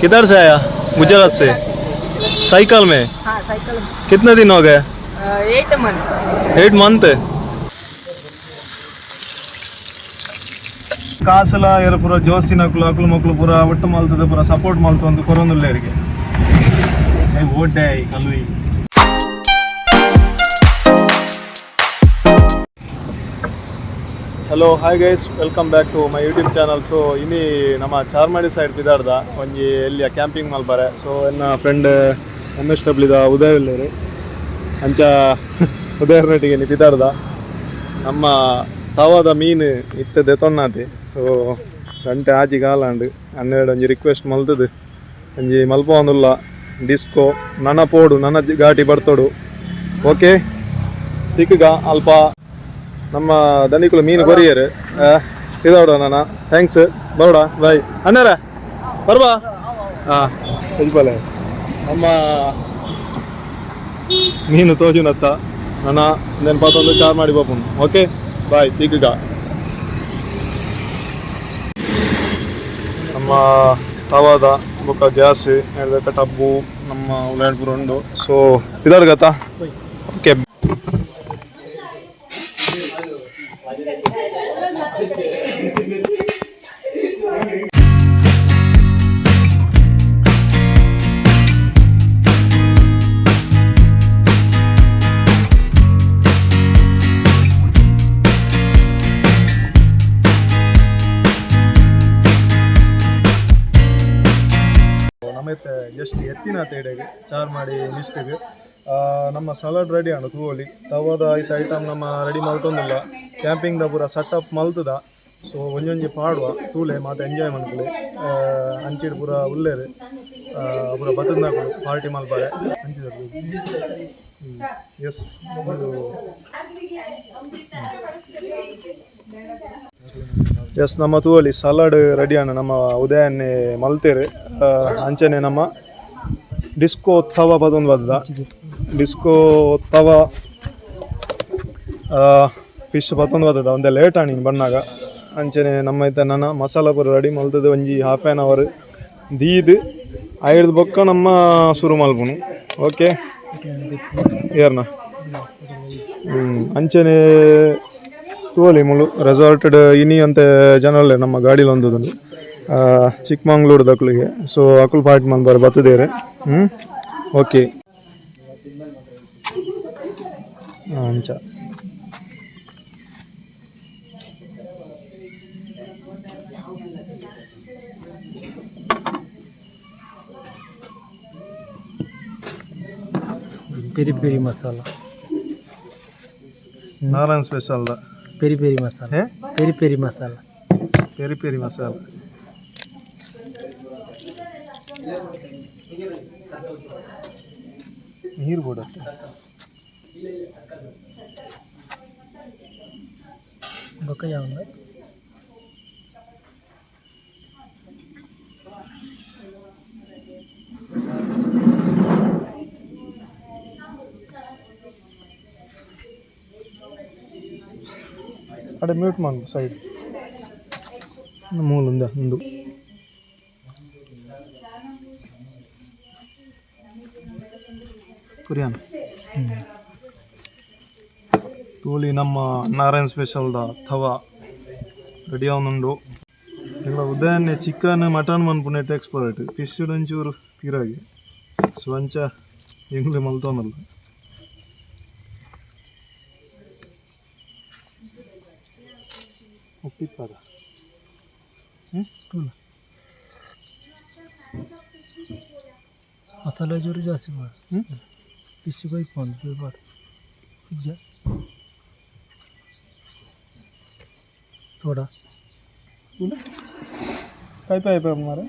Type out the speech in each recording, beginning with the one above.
किधर से आया? गुजरात से। साइकिल में? हाँ साइकिल में। कितने दिन हो गए? 8 मंथ। 8 ಮಂತ್ ಕಾಸಲ ಯಾರು ಪೂರ ಜೋಸ್ತಿನ ಅಕ್ಲು ಮಕ್ಕಳು ಪೂರ ಒಟ್ಟು ಮಲ್ತದೆ ಪೂರ ಸಪೋರ್ಟ್ ಮಲ್ತು ಒಂದು ಕೊರೊಂದುಲ್ಲ ಅವರಿಗೆ ಓಡ್ಡೆ ಕಲ್ವಿ. Hello hi guys, welcome back to my YouTube channel. So ಇನ್ನಿ ನಮ್ಮ ಚಾರ್ಮಾಡಿ ಸೈಡ್ ಬಿದಾಡ್ದ ಒಂಜಿ ಎಲ್ಲಿಯ ಕ್ಯಾಂಪಿಂಗ್ ಮಲ್ಬಾರೆ. ಸೊ ಎನ್ನ ಫ್ರೆಂಡ್ MSW ಉದಯ ಇಲ್ಲರು ಅಂಚ ಉದಯರ್ನಟಿಗೆ ನೀ ಬಿದಾಡ್ದ ನಮ್ಮ ತವಾದ ಮೀನು ಇತ್ತದೆ ತೊನ್ನಾತಿ. ಸೊ ಗಂಟೆ ಆಜಿ ಕಾಲಾಂಡು 12 ಒಂಜಿ ರಿಕ್ವೆಸ್ಟ್ ಮಲ್ತದು ಒಂಜಿ ಮಲ್ಪ ಒಂದುಲ್ಲ ಡಿಸ್ಕೋ ನನ್ನ ಪೋಡು ನನ್ನ ಘಾಟಿ ಬರ್ತೋಡು. ಓಕೆ ತಿಕ್ಕಗ ಅಲ್ಪ ನಮ್ಮ ದನಿಕುಲು ಮೀನು ಕೊರಿಯರು ಇದೋಡ ನಾನು ಥ್ಯಾಂಕ್ಸ್ ಬರೋಡ ಬಾಯ್ ಅಣ್ಣರ ಬರ್ಬಾ. ಹಾಂ ಯಜಪಾಲೆ ನಮ್ಮ ಮೀನು ತೋಜುನತ್ತ ನನ್ನ నేను ಪತ್ತೊಂದು ಚಾರ್ ಮಾಡಿ ಬಾಪುನು. ಓಕೆ ಬಾಯ್ ತಿಕ್ಕಗ ನಮ್ಮ ತವಾದ ಬೊಕ್ಕ ಗ್ಯಾಸ್ ಹೇಳಿದಕ್ಕ ಟಬ್ಬು ನಮ್ಮ ಉಳ್ಳಾಡ್ಪುರ ಉಂಡು. ಸೊ ಇದಾಡ್ಗತ್ತಾ ಓಕೆ. ನಮ್ಮತ್ತೆ ಜಸ್ಟ್ ಎತ್ತಿನ ತೇಡೆಗೆ ಚಾರ್ ಮಾಡಿ ಮಿಸ್ಟಿಗೆ ನಮ್ಮ ಸಲಾಡ್ ರೆಡಿ ಆಂಡು ತೂವೊಲಿ ತವಾದ ಐತ ಐಟಮ್ ನಮ್ಮ ರೆಡಿ ಮಲ್ತೊಂದಿಲ್ಲ. ಕ್ಯಾಂಪಿಂಗ್ದ ಪೂರ ಸೆಟಪ್ ಮಲ್ತದ. ಸೊ ಒಂಜೊಂಜಿ ಪಾಡುವ ತೂಲೆ ಮತ್ತು ಎಂಜಾಯ್ ಮಲ್ಪಲೆ ಅಂಚಿಡು ಪೂರ ಉಲ್ಲೇರು ಪೂರ ಬತ್ತದಾಕಲು ಪಾರ್ಟಿ ಮಲ್ಪಾರೆ ಅಂಚಿದ ಎಸ್. ಎಸ್ ನಮ್ಮ ತೂವಲಿ ಸಲಾಡ್ ರೆಡಿ ಆಂಡು ನಮ್ಮ ಉದಯನ್ನೇ ಮಲ್ತೇರು ಅಂಚನೆ ನಮ್ಮ ಡಿಸ್ಕೋ ತವ ಪದೊಂದು ಬದ್ದ ಡಿಸ್ಕೋ ತವ ಫಿಶ್ ಪತ್ತೊಂದು ಬರ್ತದ ಒಂದೇ ಲೇಟ್ ಆಣಿ ಬಣ್ಣಾಗ ಅಂಚನೆ ನಮ್ಮ ಐತೆ ನನ್ನ ಮಸಾಲ ಪೂರ ರೆಡಿ ಮಲ್ತದೆ ಒಂಜಿ ಹಾಫ್ ಆನ್ ಅವರ್ ದೀದು ಐದು ಬೊಕ್ಕ ನಮ್ಮ ಶುರು ಮಲ್ಪುನು. ಓಕೆ ಏರ್ನ ಅಂಚನೆ ತೋಲಿ ಮುಳು ರೆಸಾರ್ಟೆಡ್ ಇನಿ ಅಂತ ಜನರಲ್ಲೇ ನಮ್ಮ ಗಾಡಿಲಿ ಒಂದೊಂದು ಚಿಕ್ಕಮಂಗ್ಳೂರು ದಕ್ಲಿಗೆ. ಸೊ ಅಕುಲ್ ಪಾರ್ಟಿ ಮಲ್ಬಾರ ಬತ್ತದೇರೆ. ಓಕೆ ಅಂಚ peri peri masala Narayan special peri peri masala peri peri masala peri peri masala ನೀರು ಕೊಡುತ್ತೆ. ಬೊಕ್ಕ ಯಾವ ಅಡೆ ಮ್ಯೂಟ್ ಮಾಡು ಸೈಡ್ ಮೂಲಂದ ಒಂದು ಕುರಿಯಾನ ತೂಲಿ ನಮ್ಮ ನಾರಾಯಣ್ ಸ್ಪೆಷಲ್ದ ತವ ರೆಡಿ ಅವನುಂಡು. ಇಲ್ಲ ಉದಯನ್ನೇ ಚಿಕನ್ ಮಟನ್ ಮನ್ಪುನೆಟ್ ಎಕ್ಸ್ಪರ್ಟ್ ಫಿಶ್ ಒಂಚೂರು ಪಿರಾಗಿ ಸ್ವಂಚ ಎಂಗ್ಲಿ ಮಲ್ತೊಂದಲ್ಲ. ಉಪ್ಪಿಪ್ಪದ ಮಸಾಲೆ ಜೋರು ಜಾಸ್ತಿ ಮಾಡಿ ಫಿಶ್ ಬೈಕ್ ಮಾಡಿ ಪಿಜ್ಜ ಥೋಡಾ काय पाय पाय मारे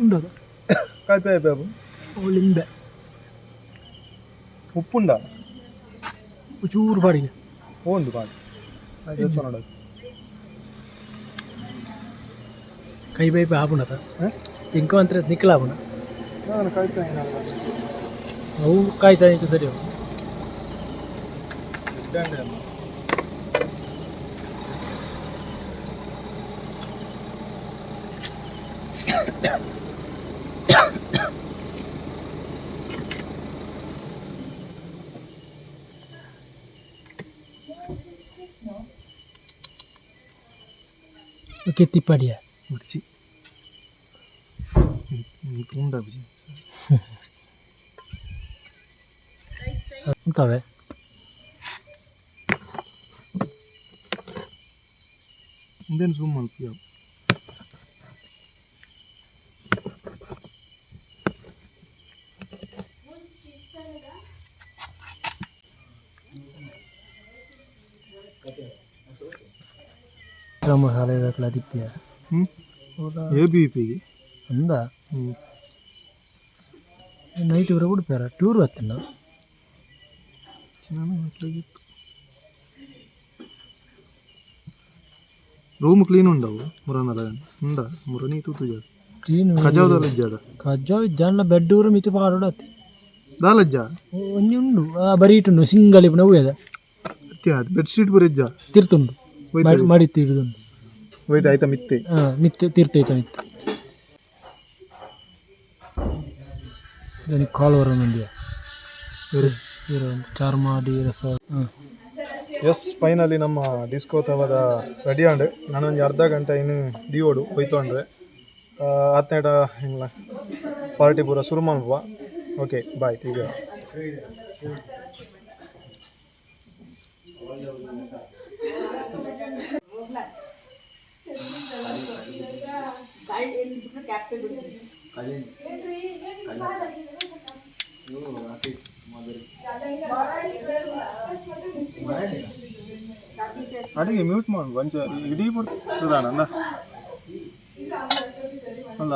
ఉండదు काय पाय पाय ಲಿಂಬೆ ಉಪ್ಪುಂಡ ಚೂರು ಬಾಡಿಗೆ ಓಂದು ಬಾಡಿ ನೋಡೋದು ಕೈ ಬೈಪೆ ಆಪುಣತ ಇಂಕೋ ಅಂತ ನಿಕ್ಕಲ ಆಪುಣ ನಾನು ಕಾಯ್ತಾ ಅವು ಕಾಯ್ತಾ ಸರಿ ಕೆತ್ತಿಪ್ಪಡಿಯ ಮಿರ್ಚಿ ಉಂಡ ಬುಜಿ ಅಂತವೆ ಇಂದೇನು ಜೂಮ್ ಮಾಡ್ತೀಯ ಮಸಾಲೆ ಅట్లా తిప్పియా ఏబీపీకి అందా నైట్ ఎవరు కూడా పేరా టూర్ వస్తున్నా ರೂಮ್ ಕ್ಲೀನ್ ఉండవు ಮುರನಲ್ಲ ఉండ ಮುರನಿ ತೂತು ಜಾಗ ಕ್ಲೀನ್ ಕಜಾವದಲ್ಲ ಜಾಗ ಕಜಾವ್ ಜಾನ ಬೆಡ್ ಊರು ಮಿತಿ ಪಾಡೋಡತಿ ದಾಲಜ್ಜ ಒಂಜಿ ಉಂಡು ಬರೀ ಇಟ್ಟುಂಡು ಸಿಂಗಲ್ ಇಪ್ಪು ನಾವು ಏದ ಬೆಡ್ ಶೀಟ್ ಬರಿಜ್ಜ ತಿರ್ತುಂಡು ಮಾಡಿ ತಿರುದುಂಡು ವೈಟ್ ಆಯ್ತಾ ಮಿತ್ತೆ ಮಿತ್ತೆ ತೀರ್ತೈತ ಮಿತ್ತೆ దానికి కాల్ వరం ఉంది ಚಾರ್ಮಾಡಿ ರಸ ಎಸ್ ಫೈನಲಿ ನಮ್ಮ ಡಿಸ್ಕೋ ತವದ ರೆಡಿ ಆಂಡ್ ನಾನೊಂದು ಅರ್ಧ ಗಂಟೆ ಇನ್ನು ದೀವೋಡು ಹೋಯ್ತೊಂಡ್ರೆ ಹತ್ತನೇಟ ಹಿಂಗ ಪಾರ್ಟಿ ಪೂರ ಶುರು ಮಾಡುವ ಓಕೆ ಬಾಯ್ ಈಗ ಅಡಿಗೆ ಮ್ಯೂಟ್ ಮಾಡು ಒಂಚ ಇಡೀ ಬಿಡ್ತದಾನ ಅಂದ ಅಲ್ಲ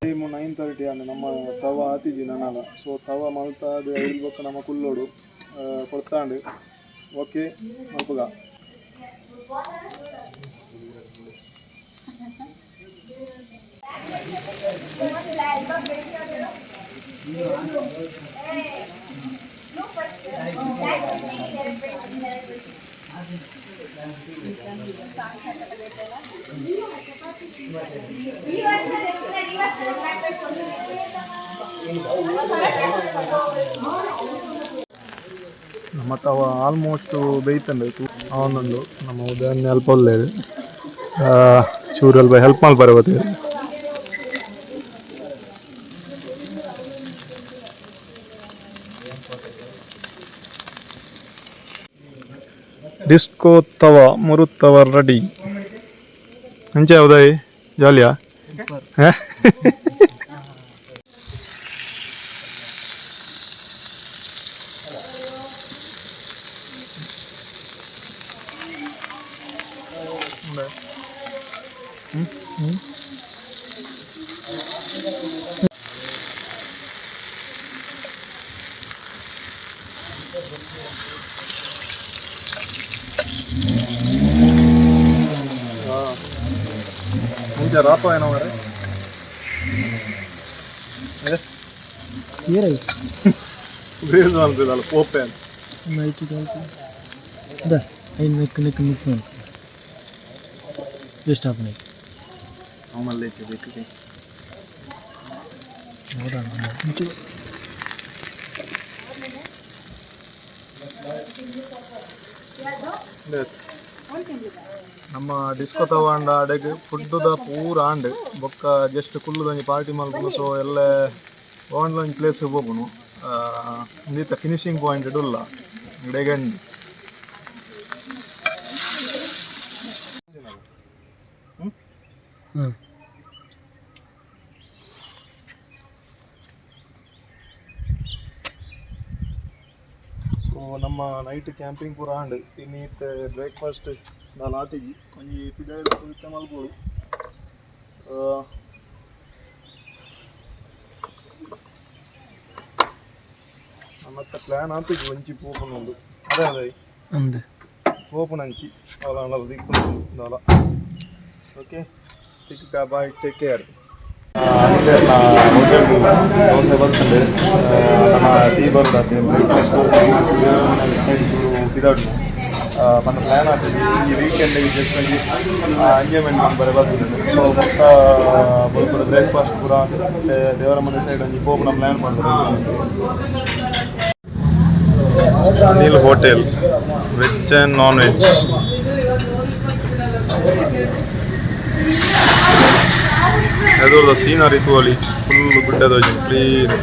9:30 ಅನ್ನ ನಮ್ಮ ತವ ಆತಿಜಿ ನನಲ್ಲ ಸೊ ತವ ಮಲ್ತಾದು ಇಲ್ಬೇಕು ನಮ್ಮ ಕುಲ್ಲೋಡು ಕೊಡ್ತಾಂಡು ಓಕೆ ಮಲ್ಪಗ ನಮ್ಮ ತವ ಆಲ್ಮೋಸ್ಟ್ ಬೇಯ್ತಂಡು ಅವನೊಂದು ನಮ್ಮ ಉದಾಹರಣೆ ಅಲ್ಪ ಒಳ್ಳೆಯದು ಚೂರಲ್ಲಿ ಹೆಲ್ಪ್ ಮಾಡಿ ಬರಬೇಕು ಡಿಸ್ಕೋ ತವ ಮುರುತ್ತವ ರೆಡಿ ಅಂಚೆ ಉದಯ್ ಜಾಲಿಯಾ ಮುಂಚೆ ರಾಪ ಏನೋ ಮಾರೆ ಬೇಸ್ ಮಾಡ್ತಿದ್ದಲ್ಲ ಪೋಪೆ ಅಂತ ಎಷ್ಟು ಹಾಪನೆ ಆಮೇಲೆ ಬೇಕಿದೆ ನಮ್ಮ ಡಿಸ್ಕೋ ತಗೊಂಡ ಅಡೆಗೆ ಫುಡ್ದ ಪೂರ ಆಂಡ್ ಬೊಕ್ಕ ಜಸ್ಟ್ ಕುಲ್ಲುದಂಗೆ ಪಾರ್ಟಿ ಮಲ್ಪುನು ಸೊ ಎಲ್ಲ ಒಂದು ಪ್ಲೇಸ್ಗೆ ಹೋಗುನು ಇಂದಿತ್ತ ಫಿನಿಶಿಂಗ್ ಪಾಯಿಂಟ್ ಇಡಲ್ಲ ಇಡೆಗಂಡು ಸೊ ನಮ್ಮ ನೈಟ್ ಕ್ಯಾಂಪಿಂಗ್ ಪೂರ ಆಂಡ್ ಇನ್ನಿತ್ ಬ್ರೇಕ್ಫಾಸ್ಟ್ ನಾನು ಆತಿಜಿ ಒಂಜಿ ಪಿದಾಯ್ದು ಕುಳಿತ ಮಲ್ಬೋದು ಮತ್ತೆ ಪ್ಲ್ಯಾನ್ ಆತಿಜಿ ಒಂಚಿ ಪೋಪುನೊಂದು ಅದೇ ಅದೇ ಅಂದೆ ಪೋಪುನಂಚಿ ಅಲ್ಲ ದಿಕ್ಕು ದಾಲ ಓಕೆ ಟಿಕ್ ಬಾಯ್ ಟೇಕ್ ಕೇರ್ ದೋಸೆ ಬರ್ತದೆ ನಮ್ಮ ಟೀ ಬರೋದಾದ್ರೆ ಬ್ರೇಕ್ಫಾಸ್ಟ್ ಸೈಡ್ ಚೂರು ಪಿದಾಡು ಪಂಡ ಪ್ಲ್ಯಾನ್ ಆಗ್ತದೆ ಈ ವೀಕೆಂಡಿಗೆ ಜಸ್ಟ್ ಒಂಜಿ ಎಂಜಾಯ್ಮೆಂಟ್ ಮಾಡ್ಬಾರೆ ಬರ್ತದೆ. ಸೊ ಮೊತ್ತ ಬಲ್ಪುರ ಬ್ರೇಕ್ಫಾಸ್ಟ್ ಪೂರ ಮತ್ತೆ ದೇವರ ಮನೆ ಸೈಡ್ ಒಂಜಿ ಪೋಪುನ ಪ್ಲ್ಯಾನ್ ಮಾಡ್ತಾರೆ. Anil hotel veg and non veg. ಅದು ಸೀನರಿ ತೋಲಿ ಫುಲ್ ಗುಡ್ಡದ ಕ್ಲೀನ್.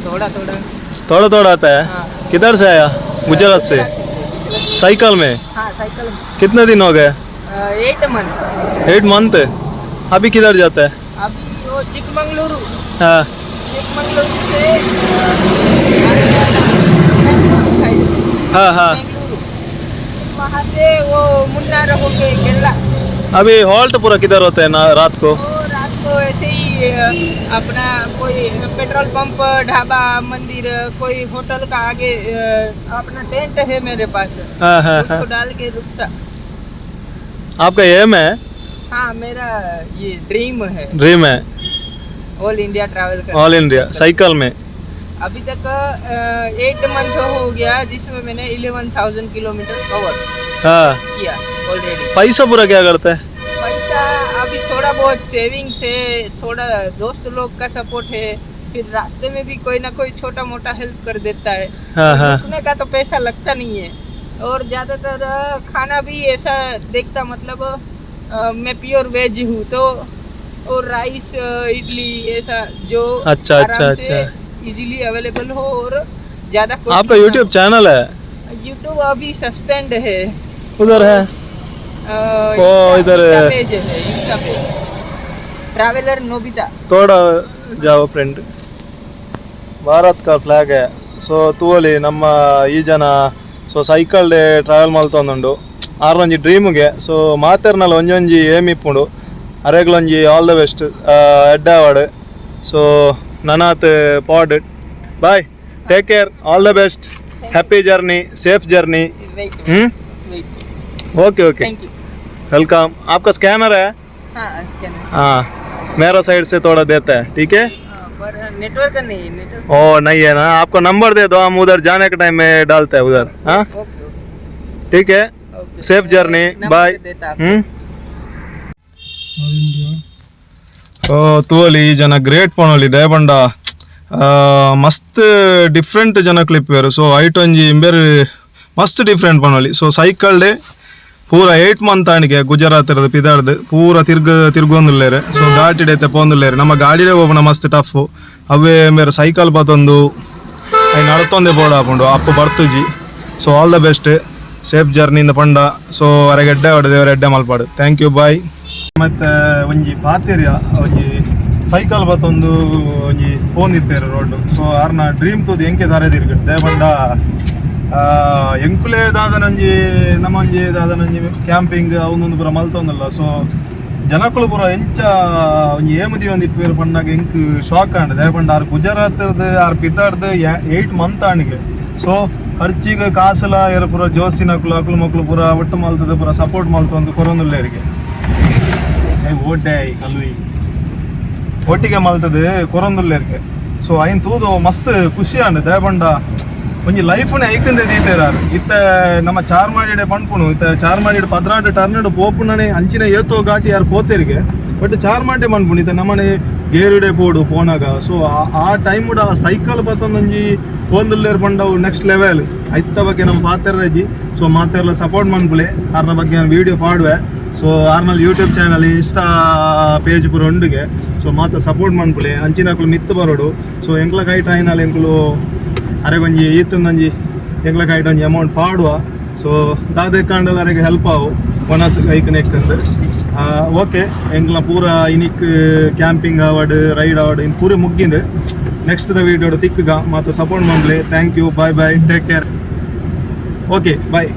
थोड़ा थोड़ा थोड़ा आता है. हाँ. किधर से आया? गुजरात से. साइकिल में. हाँ साइकिल में. कितने दिन हो गए? 8 मंथ. 8 मंथ. अभी किधर जाता है? अभी वो चिकमंगलुरु. हाँ. चिकमंगलुरु से बेंगलुरु साइड. हाँ हाँ. बेंगलुरु. वहाँ से वो मुन्नार होके केरला. अभी हॉल्ट पूरा किधर होता है ना रात को? तो रात को ऐसे ही अपना कोई पेट्रोल पंप, ढाबा, मंदिर, कोई होटल का आगे अपना टेंट है मेरे पास. हाँ हाँ उसको हाँ. डाल के रुकता. आपका एम है? हाँ मेरा ये ड्रीम है. ड्रीम है. ऑल इंडिया ट्रैवल करना. ऑल इंडिया साइकिल में. अभी तक 8 मंथ हो गया जिसमें मैंने 11,000 किलोमीटर कवर हाँ. किया ऑलरेडी. पैसा पूरा क्या करता है? पैसा अभी थोड़ा बहुत सेविंग्स है, थोड़ा दोस्त लोग का सपोर्ट है, फिर रास्ते में भी कोई ना कोई छोटा मोटा हेल्प कर देता है. हाँ हाँ. रुकने का तो पैसा लगता नहीं है. और ज़्यादातर खाना भी ऐसा देखता मतलब मैं प्योर वेज हूँ तो और राइस इडली ऐसा जो अच्छा अच्छा अच्छा. इजीली अवेलेबल हो और ज़्यादा. आपका यूट्यूब चैनल है? यूट्यूब अभी सस्पेंड है. उधर है. ओ इधर पेज है, इंस्टा पेज ट्रैवलर नोबिता. थोड़ा जाओ फ्रेंड. ಭಾರತ್ का ಫ್ಲಾಗ್ है. ಸೊ ತೂವಲಿ ನಮ್ಮ ಈ ಜನ ಸೊ ಸೈಕಲ್ ಡೇ ಟ್ರಾವೆಲ್ ಮಲ್ತೊಂದುಂಡು ಆರ್ ಒಂಜಿ ಡ್ರೀಮ್ಗೆ. ಸೊ ಮಾತೆರ್ನಲ್ಲ ಒಂಜೊಂಜಿ ಏಮ್ ಇಪ್ಪುಂಡು ಅರೆಗ್ಲೊಂಜಿ ಆಲ್ ದ ಬೆಸ್ಟ್ ಎಡ್ಡ ಅವಾರ್ಡ್. ಸೊ ನನಾತ್ ಪಾಡ್ bye take care all the best happy journey safe journey. Okay okay welcome. आपका स्कैनर है? हाँ मेरा साइड से थोड़ा देता है ठीक है. पर नेटवर्क नहीं है. नेटवर्क ओ नहीं है ना. आपको नंबर दे दो हम उधर जाने के टाइम में डालते हैं उधर. हाँ ठीक है. Safe journey bye. ओ तोली जन ग्रेट पणोली दयबंड मस्त डिफरेंट जन क्लिप वेर. सो ऐट ಒಂಜಿ ಬೇರೆ ಮಸ್ತ್ ಡಿಫ್ರೆಂಟ್ ಪಣೋಲಿ. ಸೊ ಸೈಕಲ್ ಡೇ ಪೂರ 8 ಮಂತ್ ಆಣಿಗೆ ಗುಜರಾತ್ ಇರೋದು ಪಿದಾಡ್ದು ಪೂರ ತಿರ್ಗೊಂದುಲ್ಲೇರೆ. ಸೊ ಘಾಟಿ ಡೈತೆ ಪೋಂದುಲ್ಲೇರೆ. ನಮ್ಮ ಗಾಡಿಲೇ ಹೋಗೋಣ ಮಸ್ತ್ ಟಫ್ ಅವೇ ಮೇರೆ ಸೈಕಲ್ ಬತ್ತೊಂದು ಐ ನಡ್ತೊಂದೆ ಬೋರ್ಡ್ ಹಾಕೊಂಡು ಅಪ್ಪ ಬರ್ತುಜಿ. So all the best safe ಜರ್ನಿಯಿಂದ ಪಂಡ. ಸೊ ಅರೆಗೆ ಎಡ್ಡೆ ಹೊಡೆದೇವ್ರೆ ಎಡ್ಡೆ ಮಲ್ಪಾಡು. ಥ್ಯಾಂಕ್ ಯು ಬಾಯ್. ಮತ್ತು ಒಂಜಿ ಪಾತೇರಿಯ ಒಂಜಿ ಸೈಕಲ್ ಬತ್ತೊಂದು ಒಂಜಿ ಪೋಂದಿತ್ತೇರು ರೋಡ್. ಸೊ ಆರ್ನ ಡ್ರೀಮ್ ತೂದು ಎಂಕೆ ದಾರೆದಿರ್ಗಟ್ಟು ದೇಪಂಡ ಎಂಕುಲೆ ದಾದನಂಜಿ ನಮ್ಮಂಜಿ ದಾದನಂಜಿ ಕ್ಯಾಂಪಿಂಗ್ ಅವನೊಂದು ಪೂರ ಮಲ್ತೊಂದಲ್ಲ. ಸೊ ಜನಕ್ಕಳು ಪೂರ ಎಂಚ ಒಂಜಿ ಏಮದಿ ಒಂದು ಇಪ್ಪೇರು ಪಂಡಾಗ ಎಂಕ್ ಶಾಕ್ ಆಂಡ್ ದೇಪಂಡ ಆರ್ ಗುಜರಾತ್ದು ಆರ್ ಪಿತಾಡ್ದು 8 ಮಂತ್ ಆಣಿಗೆ. ಸೊ ಖರ್ಚಿಗೆ ಕಾಸಲ ಏರು ಪೂರ ಜೋಸ್ತಿನ ಅಕ್ಲು ಮಕ್ಳು ಪೂರ ಒಟ್ಟು ಮಲ್ತದ ಪೂರ ಸಪೋರ್ಟ್ ಮಲ್ತೊಂದು ಕೊರೊಂದುಲ್ಲೇರಿಗೆ ಓಟೆ ಕಲ್ವಿ ಒಟ್ಟಿಗೆ ಮಲ್ತದೆ ಕೊರೊಂದುಲ್ಲೇರಿಗೆ. ಸೊ ಐನ್ ತೂದು ಮಸ್ತ್ ಖುಷಿ ಆಂಡ್ ದೇಪಂಡ ಒಂಜಿ ಲೈಫ್ನೇ ಐಕಂದೆ ದೀತೆರಾರು ಇತ್ತ ನಮ್ಮ ಚಾರ್ಮಾಡಿಡೆ ಪನ್ಪುನು ಇತ್ತ ಚಾರ್ಮಾಡಿಡೆ 16 ಟರ್ನಡ್ ಪೋಪುನನೆ ಅಂಚಿನ ಏತೋ ಘಾಟಿ ಯಾರು ಪೋತೆರಿಗೆ ಬಟ್ ಚಾರ್ಮಾಡೆ ಪನ್ಪುನು ಇತ್ತ ನಮ್ಮನೆ ಗೇರುಡೆ ಪೋಡು ಪೋನಾಗ ಸೊ ಆ ಟೈಮ್ ಆ ಸೈಕಲ್ ಬತ್ತೊಂದೊಂಜಿ ಪೋಂದುಲ್ಲೇರ್ ಪಂಡವು ನೆಕ್ಸ್ಟ್ ಲೆವೆಲ್ ಐತ್ತ ಬಗ್ಗೆ ನಮ್ಮ ಪಾತೆರ್ರಜಿ ಸೊ ಮಾತೆರ್ಲ ಸಪೋರ್ಟ್ ಮನ್ಪುಲೆ ಆರ್ನ ಬಗ್ಗೆ ನಾನು ವಿಡಿಯೋ ಪಾಡುವೆ ಸೊ ಆರ್ನಲ್ಲಿ ಯೂಟ್ಯೂಬ್ ಚಾನಲ್ ಇನ್ಸ್ಟಾ ಪೇಜ್ ಪೂರ ಉಂಡುಗೆ ಸೊ ಮಾತ ಸಪೋರ್ಟ್ ಮನ್ಪುಲೆ ಅಂಚಿನಕುಲು ಮಿತ್ತು ಬರೋಡು ಸೊ ಎಂಕ್ಲ ಕೈಟ್ ಆಯ್ನಲ್ಲಿ ಎಂಕ್ಲು ಅರೆಗೊಂಜಿ ಈತಂದೊಂಜಿ ಎಂಕ್ಲ ಕೈಟ್ ಒಂಜಿ ಅಮೌಂಟ್ ಪಾಡುವ ಸೊ ದಾದೆ ಕಾಂಡಲ ಅರೆಗೆ ಹೆಲ್ಪ್ ಆವು ಒನಸ್ ಕೈಕ್ ನೆಕ್ಕಂದು ಓಕೆ ಎಂಕ್ಲ ಪೂರ ಇನಿಕ್ ಕ್ಯಾಂಪಿಂಗ್ ಆವಡ್ ರೈಡ್ ಆವಡ್ ಇನ್ ಪೂರ ಮುಗ್ಗಿಂದು ನೆಕ್ಸ್ಟ್ ದ ವಿಡಿಯೋ ತಿಕ್ಕಗ ಮಾತ ಸಪೋರ್ಟ್ ಮನ್ಪುಲೆ thank you bye bye take care okay bye